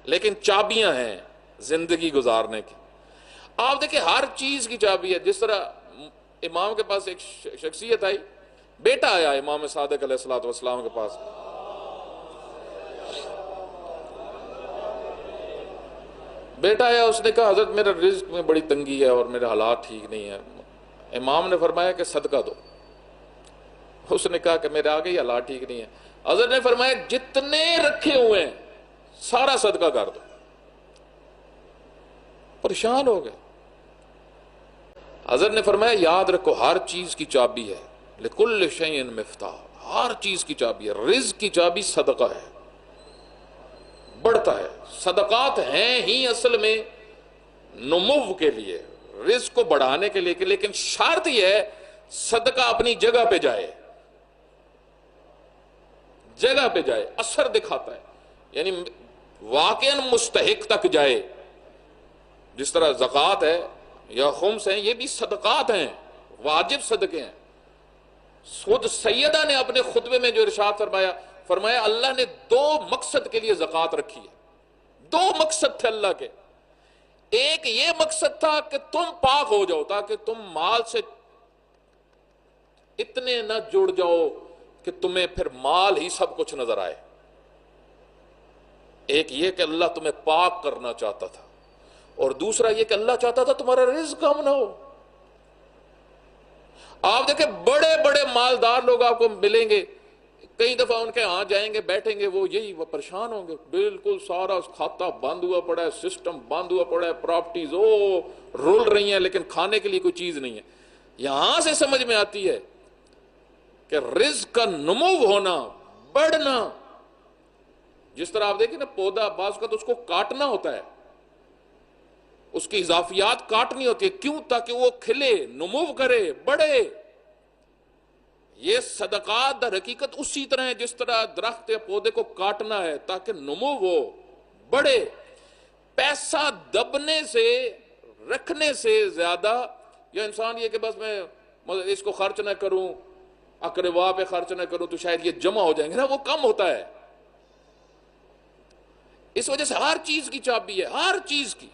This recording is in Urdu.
لیکن چابیاں ہیں زندگی گزارنے کی. آپ دیکھیں ہر چیز کی چابی ہے. جس طرح امام کے پاس ایک شخصیت آئی, بیٹا آیا امام صادق علیہ الصلوۃ والسلام کے پاس. بیٹا آیا, اس نے کہا حضرت میرا رزق میں بڑی تنگی ہے اور میرے حالات ٹھیک نہیں ہے. امام نے فرمایا کہ صدقہ دو. اس نے کہا کہ میرے آگے ہی حالات ٹھیک نہیں ہے. حضرت نے فرمایا جتنے رکھے ہوئے ہیں سارا صدقہ کر دو. پریشان ہو گئے. حضرت نے فرمایا یاد رکھو ہر چیز کی چابی ہے, لکل شیء مفتاح, ہر چیز کی چابی ہے. رزق کی چابی صدقہ ہے, بڑھتا ہے. صدقات ہیں ہی اصل میں نمو کے لیے, رزق کو بڑھانے کے لیے, لیکن شرط یہ ہے صدقہ اپنی جگہ پہ جائے, جگہ پہ جائے, اثر دکھاتا ہے, یعنی واقعاً مستحق تک جائے. جس طرح زکوٰۃ ہے یا خمس ہیں, یہ بھی صدقات ہیں, واجب صدقے ہیں. خود سیدہ نے اپنے خطبے میں جو ارشاد فرمایا اللہ نے 2 مقصد کے لیے زکوٰۃ رکھی ہے. 2 مقصد تھے اللہ کے. ایک یہ مقصد تھا کہ تم پاک ہو جاؤ, تاکہ تم مال سے اتنے نہ جڑ جاؤ کہ تمہیں پھر مال ہی سب کچھ نظر آئے. ایک یہ کہ اللہ تمہیں پاک کرنا چاہتا تھا, اور دوسرا یہ کہ اللہ چاہتا تھا تمہارا رزق کم نہ ہو. آپ دیکھیں بڑے بڑے مالدار لوگ آپ کو ملیں گے, کئی دفعہ ان کے ہاں جائیں گے, بیٹھیں گے, وہ پریشان ہوں گے, بالکل سارا کھاتا بند ہوا پڑا ہے, سسٹم بند ہوا پڑا ہے, پراپرٹیز رول رہی ہیں, لیکن کھانے کے لیے کوئی چیز نہیں ہے. یہاں سے سمجھ میں آتی ہے کہ رزق کا نمو ہونا, بڑھنا. جس طرح آپ دیکھیں نا پودا بعض کا تو اس کو کاٹنا ہوتا ہے, اس کی اضافیات کاٹنی ہوتی ہے. کیوں؟ تاکہ وہ کھلے, نمو کرے, بڑھے. یہ صدقات در حقیقت اسی طرح ہے جس طرح درخت یا پودے کو کاٹنا ہے تاکہ نمو ہو, بڑھے. پیسہ دبنے سے, رکھنے سے زیادہ, یا انسان یہ کہ بس میں اس کو خرچ نہ کروں, اقربا پہ خرچ نہ کروں تو شاید یہ جمع ہو جائیں گے نا, وہ کم ہوتا ہے. اس وجہ سے ہر چیز کی چابی ہے, ہر چیز کی.